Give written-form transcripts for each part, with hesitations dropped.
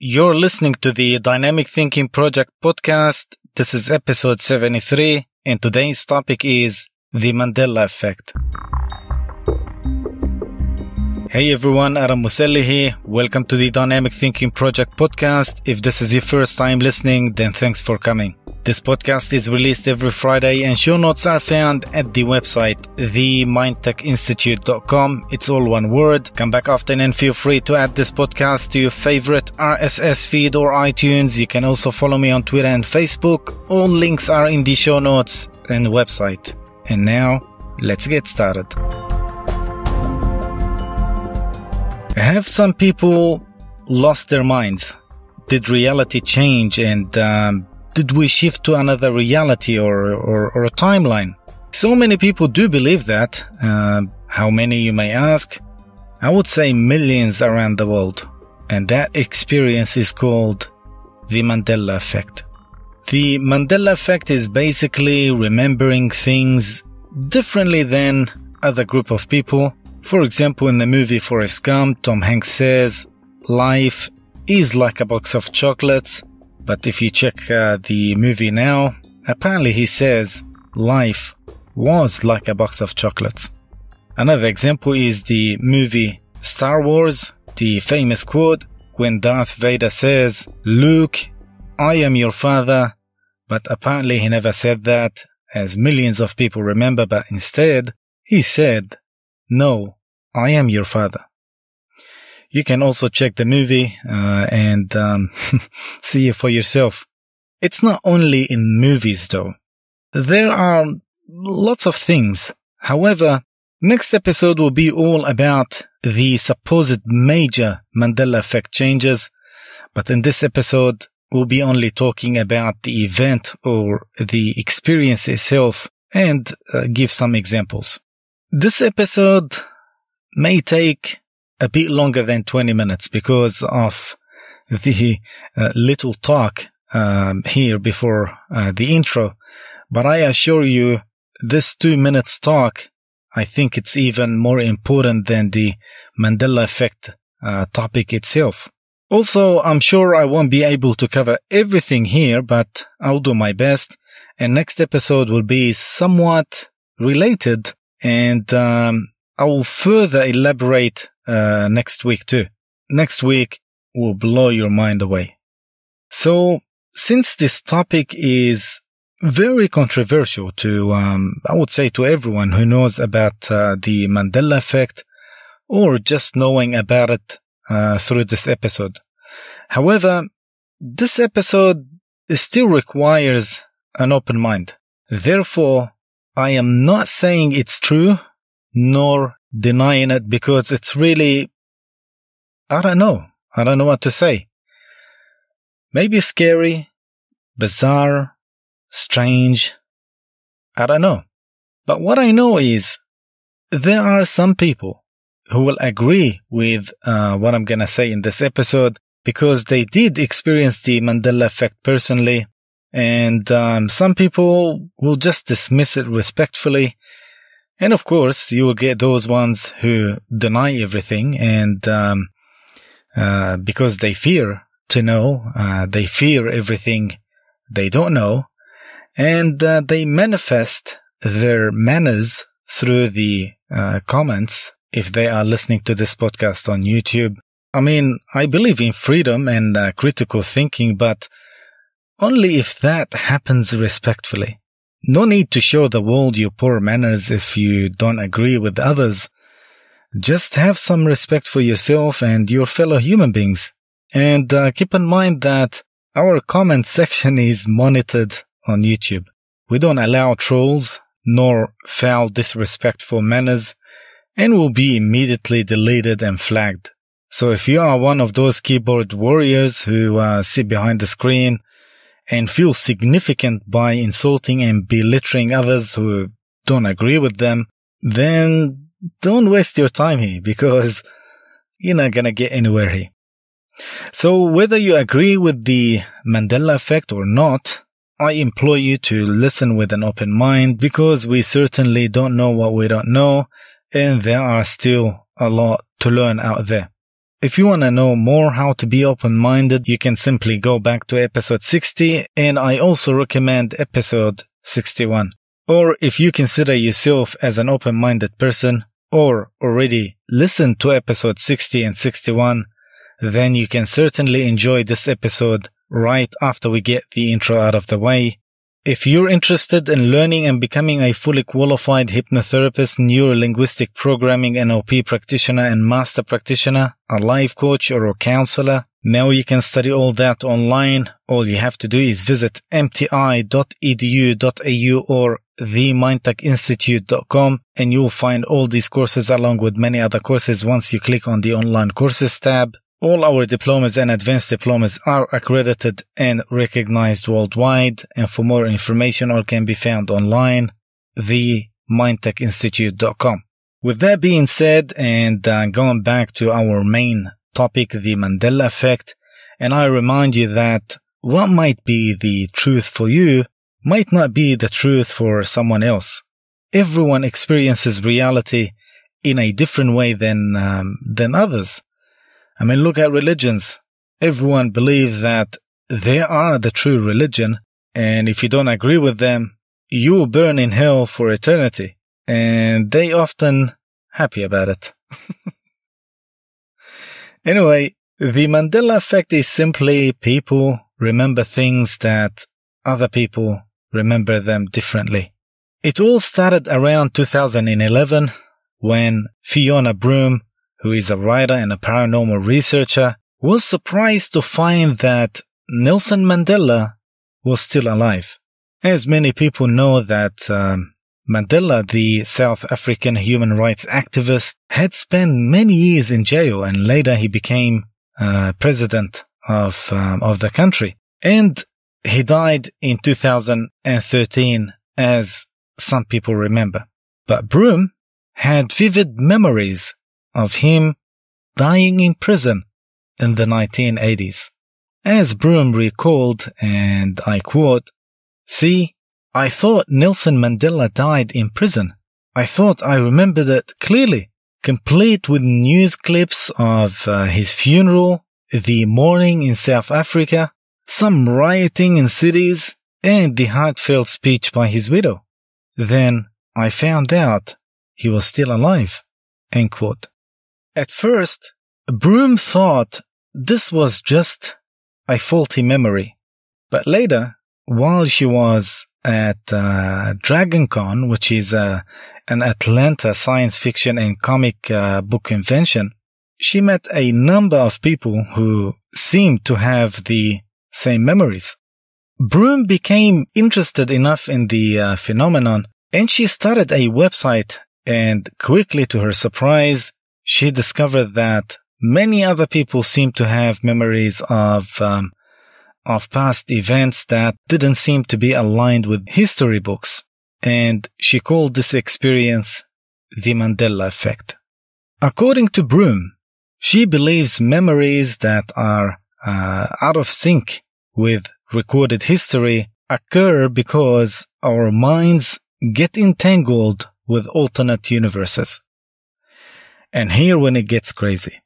You're listening to the Dynamic Thinking Project podcast. This is episode 73, and today's topic is the Mandela Effect. Hey everyone, Aram Muselli here. Welcome to the Dynamic Thinking Project podcast. If this is your first time listening, then thanks for coming. This podcast is released every Friday and show notes are found at the website themindtechinstitute.com. It's all one word. Come back often and feel free to add this podcast to your favorite RSS feed or iTunes. You can also follow me on Twitter and Facebook. All links are in the show notes and website. And now, let's get started. Have some people lost their minds? Did reality change and did we shift to another reality or a timeline? So many people do believe that. How many, you may ask? I would say millions around the world. And that experience is called the Mandela Effect. The Mandela Effect is basically remembering things differently than other group of people. For example, in the movie Forrest Gump, Tom Hanks says, life is like a box of chocolates. But if you check the movie now, apparently he says life was like a box of chocolates. Another example is the movie Star Wars, the famous quote when Darth Vader says, Luke, I am your father. But apparently he never said that, as millions of people remember, but instead he said, no, I am your father. You can also check the movie and see it for yourself. It's not only in movies though. There are lots of things. However, next episode will be all about the supposed major Mandela Effect changes. But in this episode, we'll be only talking about the event or the experience itself and give some examples. This episode may take a bit longer than 20 minutes because of the little talk here before the intro. But I assure you, this 2 minutes talk, I think it's even more important than the Mandela Effect topic itself. Also, I'm sure I won't be able to cover everything here, but I'll do my best. And next episode will be somewhat related, and I will further elaborate next week too. Next week will blow your mind away. So, since this topic is very controversial to, I would say to everyone who knows about the Mandela Effect or just knowing about it through this episode. However, this episode still requires an open mind. Therefore, I am not saying it's true nor denying it because it's really, I don't know what to say. Maybe scary, bizarre, strange, I don't know. But what I know is there are some people who will agree with what I'm gonna say in this episode because they did experience the Mandela Effect personally, and some people will just dismiss it respectfully. And of course, you will get those ones who deny everything and because they fear to know, they fear everything they don't know, and they manifest their manners through the comments if they are listening to this podcast on YouTube. I mean, I believe in freedom and critical thinking, but only if that happens respectfully. No need to show the world your poor manners if you don't agree with others. Just have some respect for yourself and your fellow human beings. And keep in mind that our comment section is monitored on YouTube. We don't allow trolls nor foul disrespectful manners and will be immediately deleted and flagged. So if you are one of those keyboard warriors who sit behind the screen and feel significant by insulting and belittling others who don't agree with them, then don't waste your time here because you're not gonna get anywhere here. So whether you agree with the Mandela Effect or not, I implore you to listen with an open mind because we certainly don't know what we don't know, and there are still a lot to learn out there. If you want to know more how to be open-minded, you can simply go back to episode 60, and I also recommend episode 61. Or if you consider yourself as an open-minded person, or already listened to episode 60 and 61, then you can certainly enjoy this episode right after we get the intro out of the way. If you're interested in learning and becoming a fully qualified hypnotherapist, neuro-linguistic programming NLP practitioner and master practitioner, a life coach or a counselor, now you can study all that online. All you have to do is visit mti.edu.au or themindtechinstitute.com, and you'll find all these courses along with many other courses once you click on the online courses tab. All our diplomas and advanced diplomas are accredited and recognized worldwide, and for more information all can be found online, themindtechinstitute.com. With that being said, and going back to our main topic, the Mandela Effect, and I remind you that what might be the truth for you might not be the truth for someone else. Everyone experiences reality in a different way than others. I mean, look at religions. Everyone believes that they are the true religion, and if you don't agree with them, you will burn in hell for eternity, and they often happy about it. Anyway, the Mandela Effect is simply people remember things that other people remember them differently. It all started around 2011 when Fiona Broome, who is a writer and a paranormal researcher, was surprised to find that Nelson Mandela was still alive. As many people know that Mandela, the South African human rights activist, had spent many years in jail, and later he became president of the country. And he died in 2013, as some people remember. But Broome had vivid memories of him dying in prison in the 1980s. As Broome recalled, and I quote, "See, I thought Nelson Mandela died in prison. I thought I remembered it clearly, complete with news clips of his funeral, the mourning in South Africa, some rioting in cities, and the heartfelt speech by his widow. Then I found out he was still alive." End quote. At first, Broome thought this was just a faulty memory, but later, while she was at DragonCon, which is an Atlanta science fiction and comic book convention, she met a number of people who seemed to have the same memories. Broome became interested enough in the phenomenon, and she started a website, and quickly, to her surprise, she discovered that many other people seemed to have memories of past events that didn't seem to be aligned with history books, and she called this experience the Mandela Effect. According to Broome, she believes memories that are out of sync with recorded history occur because our minds get entangled with alternate universes. And here when it gets crazy.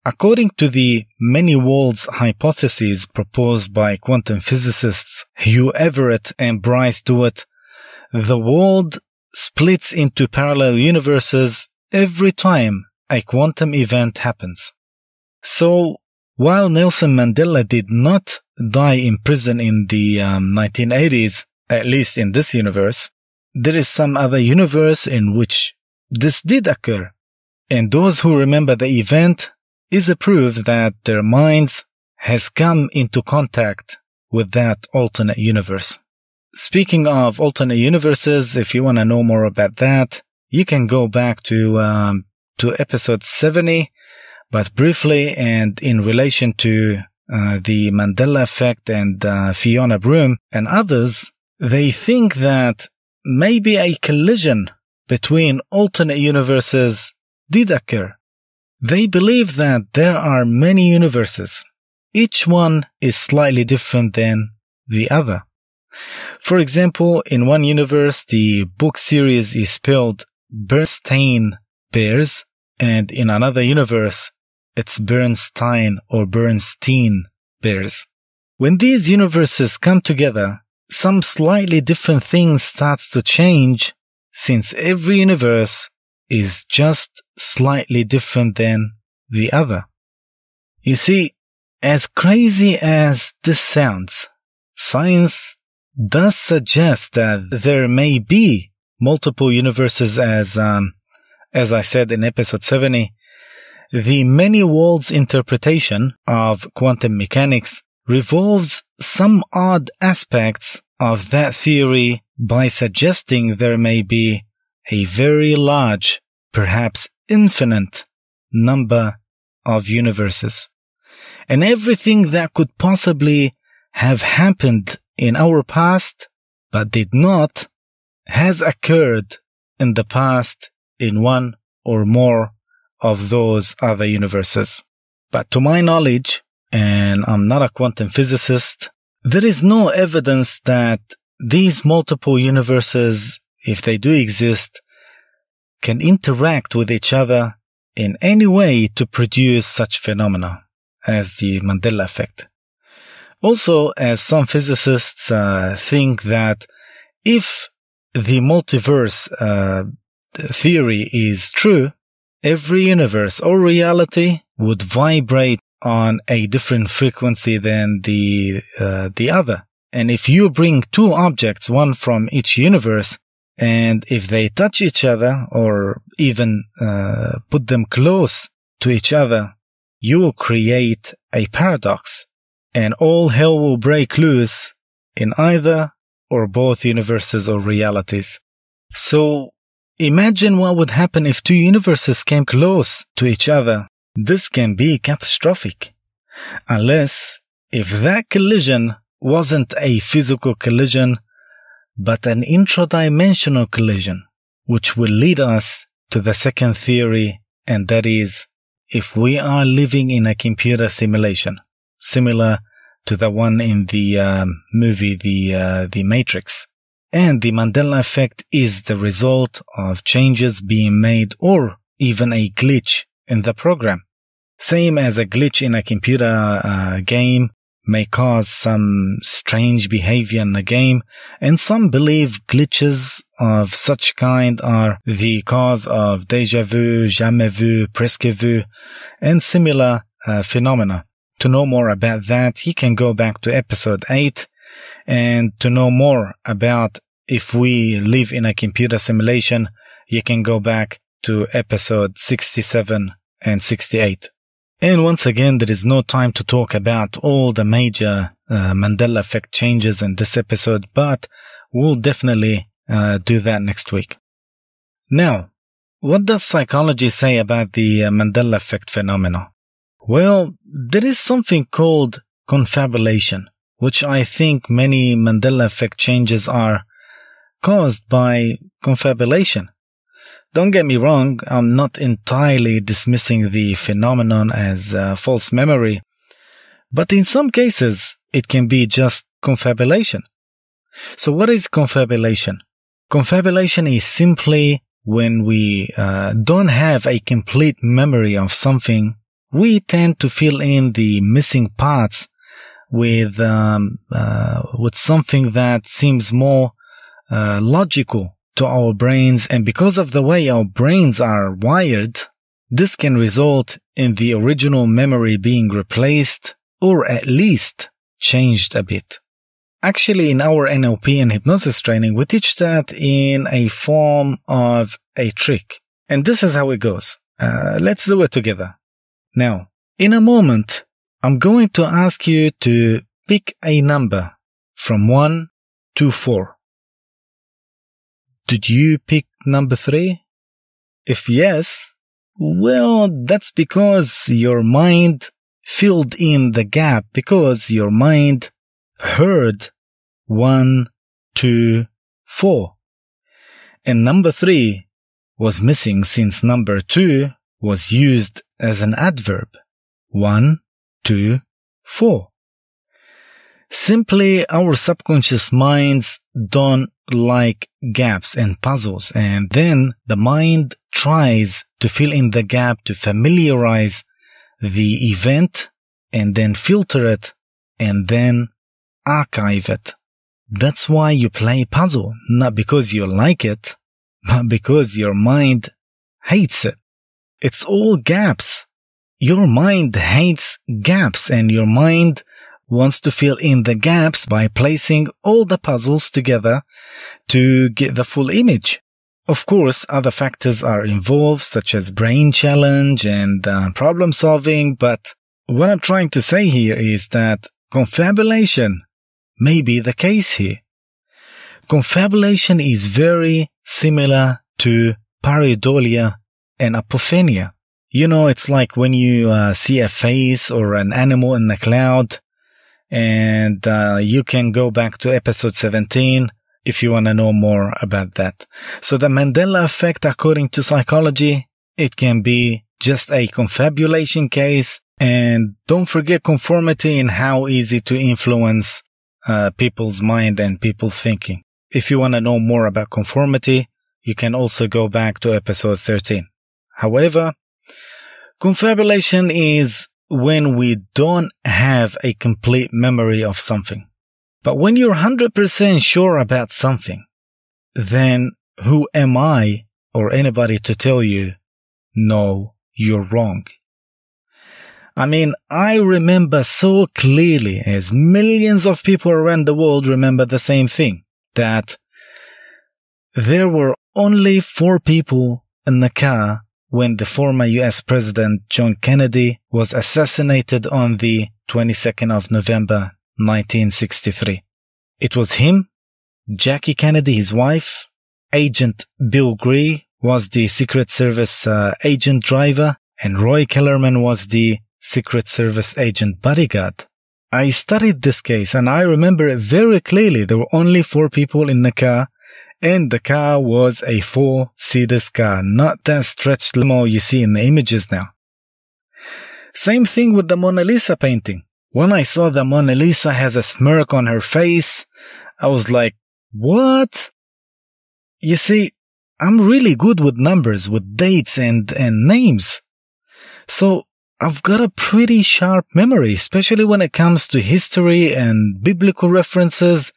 According to the many worlds hypothesis proposed by quantum physicists Hugh Everett and Bryce DeWitt, the world splits into parallel universes every time a quantum event happens. So, while Nelson Mandela did not die in prison in the 1980s, at least in this universe, there is some other universe in which this did occur. And those who remember the event is a proof that their minds has come into contact with that alternate universe. Speaking of alternate universes, if you want to know more about that, you can go back to episode 70, but briefly, and in relation to the Mandela Effect and Fiona Broome and others, they think that maybe a collision between alternate universes did occur. They believe that there are many universes. Each one is slightly different than the other. For example, in one universe, the book series is spelled Bernstein Bears, and in another universe, its Bernstein or Bernstein bears. When these universes come together, some slightly different things starts to change, since every universe is just slightly different than the other. You see, as crazy as this sounds, science does suggest that there may be multiple universes, as I said in episode 70. The many worlds interpretation of quantum mechanics revolves some odd aspects of that theory by suggesting there may be a very large, perhaps infinite, number of universes. And everything that could possibly have happened in our past, but did not, has occurred in the past in one or more of those other universes. But to my knowledge, and I'm not a quantum physicist, there is no evidence that these multiple universes, if they do exist, can interact with each other in any way to produce such phenomena as the Mandela Effect. Also, as some physicists think that if the multiverse theory is true, every universe or reality would vibrate on a different frequency than the other. And if you bring two objects, one from each universe, and if they touch each other or even put them close to each other, you will create a paradox, and all hell will break loose in either or both universes or realities. So imagine what would happen if two universes came close to each other. This can be catastrophic, unless if that collision wasn't a physical collision, but an intradimensional collision, which will lead us to the second theory, and that is, if we are living in a computer simulation, similar to the one in the movie The Matrix, and the Mandela Effect is the result of changes being made or even a glitch in the program. Same as a glitch in a computer game may cause some strange behavior in the game, and some believe glitches of such kind are the cause of déjà vu, jamais vu, presque vu, and similar phenomena. To know more about that, you can go back to episode 8, and to know more about if we live in a computer simulation, you can go back to episode 67 and 68. And once again, there is no time to talk about all the major Mandela Effect changes in this episode, but we'll definitely do that next week. Now, what does psychology say about the Mandela Effect phenomena? Well, there is something called confabulation, which I think many Mandela Effect changes are caused by confabulation. Don't get me wrong, I'm not entirely dismissing the phenomenon as false memory, but in some cases, it can be just confabulation. So what is confabulation? Confabulation is simply when we don't have a complete memory of something, we tend to fill in the missing parts with something that seems more logical to our brains, and because of the way our brains are wired, this can result in the original memory being replaced or at least changed a bit. Actually, in our NLP and hypnosis training, we teach that in a form of a trick. And this is how it goes. Let's do it together. Now, in a moment, I'm going to ask you to pick a number from 1 to 4. Did you pick number 3? If yes, well, that's because your mind filled in the gap, because your mind heard 1, 2, 4. And number 3 was missing since number 2 was used as an adverb. 1, 2, 4. Simply, our subconscious minds don't like gaps and puzzles, and then the mind tries to fill in the gap to familiarize the event and then filter it and then archive it. That's why you play puzzle, not because you like it, but because your mind hates it. It's all gaps. Your mind hates gaps, and your mind wants to fill in the gaps by placing all the puzzles together to get the full image. Of course, other factors are involved, such as brain challenge and problem solving, but what I'm trying to say here is that confabulation may be the case here. Confabulation is very similar to pareidolia and apophenia. You know, it's like when you see a face or an animal in the cloud, and you can go back to episode 17 if you want to know more about that. So the Mandela Effect, according to psychology, it can be just a confabulation case. And don't forget conformity and how easy to influence people's mind and people's thinking. If you want to know more about conformity, you can also go back to episode 13. However, confabulation is when we don't have a complete memory of something. But when you're 100% sure about something, then who am I or anybody to tell you, no, you're wrong? I mean, I remember so clearly, as millions of people around the world remember the same thing, that there were only 4 people in the car when the former US President John Kennedy was assassinated on the 22nd of November 1963. It was him, Jackie Kennedy, his wife, Agent Bill Grey was the Secret Service agent driver, and Roy Kellerman was the Secret Service agent bodyguard. I studied this case and I remember it very clearly. There were only 4 people in the car, and the car was a 4-seater car, not that stretched limo you see in the images now. Same thing with the Mona Lisa painting. When I saw the Mona Lisa has a smirk on her face, I was like, what? You see, I'm really good with numbers, with dates and names. So I've got a pretty sharp memory, especially when it comes to history and biblical references.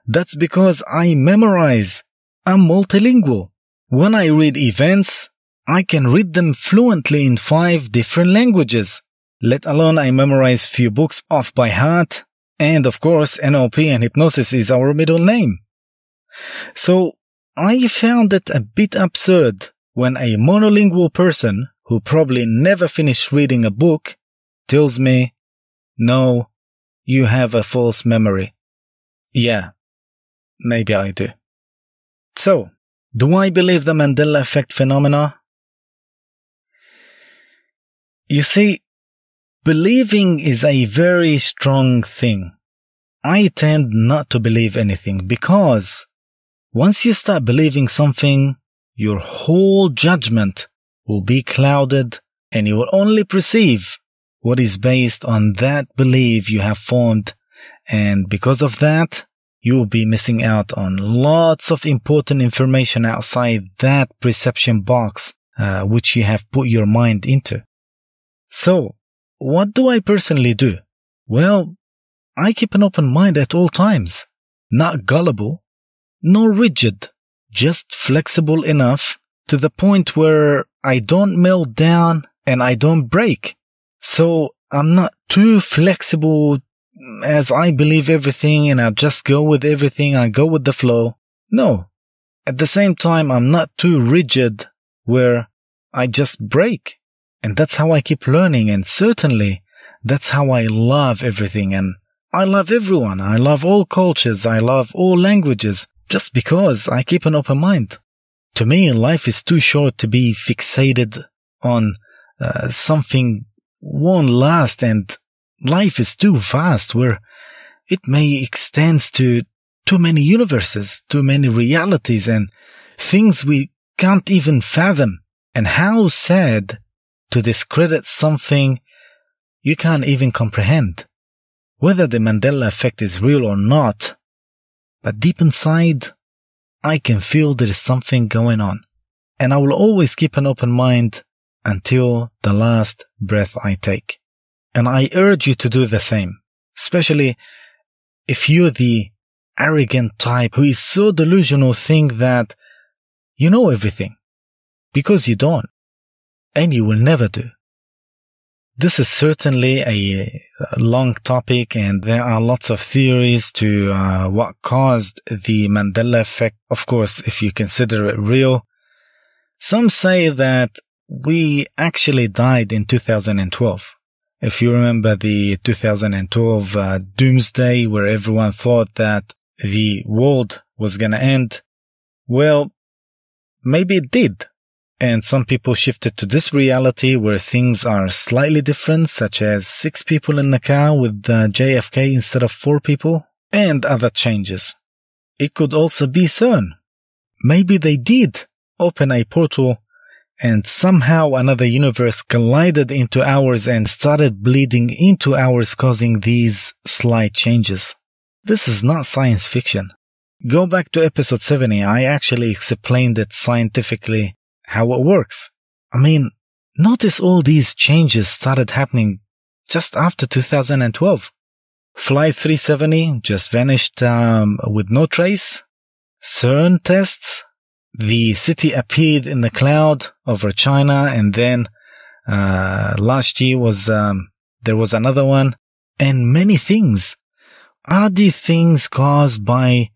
That's because I memorize. I'm multilingual. When I read events, I can read them fluently in 5 different languages. Let alone I memorize few books off by heart. And of course, NLP and hypnosis is our middle name. So I found it a bit absurd when a monolingual person who probably never finished reading a book tells me, no, you have a false memory. Yeah, maybe I do. So, do I believe the Mandela Effect phenomena? You see, believing is a very strong thing. I tend not to believe anything because once you start believing something, your whole judgment will be clouded and you will only perceive what is based on that belief you have formed, and because of that, you will be missing out on lots of important information outside that perception box which you have put your mind into. So, what do I personally do? Well, I keep an open mind at all times, not gullible, nor rigid, just flexible enough to the point where I don't melt down and I don't break. So I'm not too flexible as I believe everything and I just go with everything, I go with the flow. No. At the same time, I'm not too rigid where I just break. And that's how I keep learning, and certainly that's how I love everything, and I love everyone. I love all cultures. I love all languages just because I keep an open mind. To me, life is too short to be fixated on something won't last, and life is too vast where it may extend to too many universes, too many realities, and things we can't even fathom. And how sad to discredit something you can't even comprehend. Whether the Mandela Effect is real or not, but deep inside, I can feel there is something going on. And I will always keep an open mind until the last breath I take. And I urge you to do the same, especially if you're the arrogant type who is so delusional, think that you know everything, because you don't, and you will never do. This is certainly a long topic, and there are lots of theories to what caused the Mandela Effect. Of course, if you consider it real, some say that we actually died in 2012. If you remember the 2012 doomsday, where everyone thought that the world was going to end, well, maybe it did. And some people shifted to this reality where things are slightly different, such as 6 people in the car with JFK instead of 4 people, and other changes. It could also be CERN. Maybe they did open a portal and somehow another universe collided into ours and started bleeding into ours, causing these slight changes. This is not science fiction. Go back to episode 70. I actually explained it scientifically how it works. I mean, notice all these changes started happening just after 2012. Flight 370 just vanished with no trace. CERN tests. The city appeared in the cloud over China, and then last year was there was another one, and many things. Are these things caused by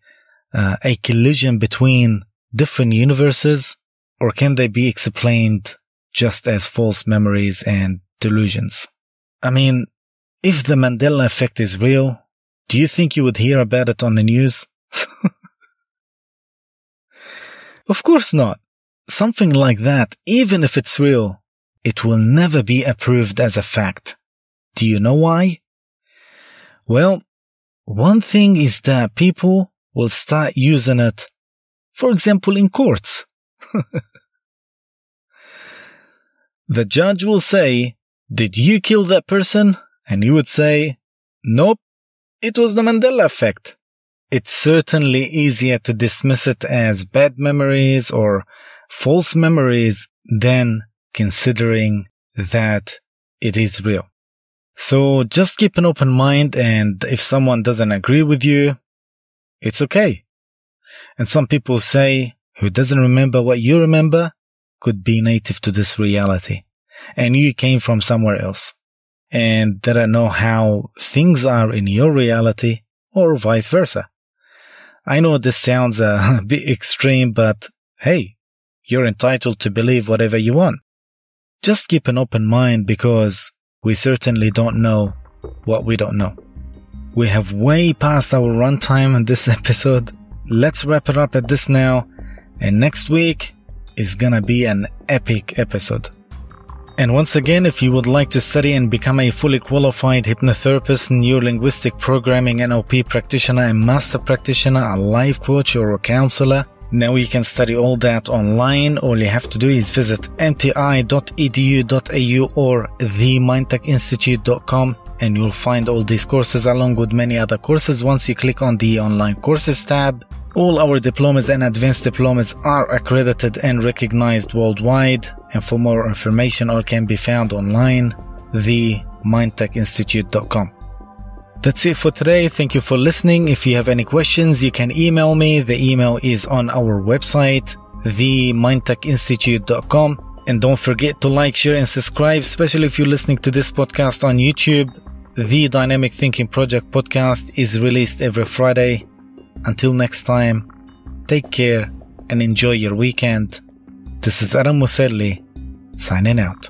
a collision between different universes, or can they be explained just as false memories and delusions? I mean, if the Mandela Effect is real, do you think you would hear about it on the news? Of course not. Something like that, even if it's real, it will never be approved as a fact. Do you know why? Well, one thing is that people will start using it, for example, in courts. The judge will say, "Did you kill that person?" And you would say, "Nope, it was the Mandela Effect." It's certainly easier to dismiss it as bad memories or false memories than considering that it is real. So just keep an open mind, and if someone doesn't agree with you, it's okay. And some people say, who doesn't remember what you remember could be native to this reality, and you came from somewhere else, and they don't know how things are in your reality, or vice versa. I know this sounds a bit extreme, but hey, you're entitled to believe whatever you want. Just keep an open mind, because we certainly don't know what we don't know. We have way past our runtime in this episode. Let's wrap it up at this now, and next week is gonna be an epic episode. And once again, if you would like to study and become a fully qualified hypnotherapist, neurolinguistic programming, NLP practitioner, and master practitioner, a life coach, or a counselor, now you can study all that online. All you have to do is visit mti.edu.au or themindtechinstitute.com, and you'll find all these courses along with many other courses once you click on the online courses tab. All our diplomas and advanced diplomas are accredited and recognized worldwide. And for more information, all can be found online, themindtechinstitute.com. That's it for today. Thank you for listening. If you have any questions, you can email me. The email is on our website, themindtechinstitute.com. And don't forget to like, share, and subscribe, especially if you're listening to this podcast on YouTube. The Dynamic Thinking Project podcast is released every Friday. Until next time, take care and enjoy your weekend. This is Aram Muselli, signing out.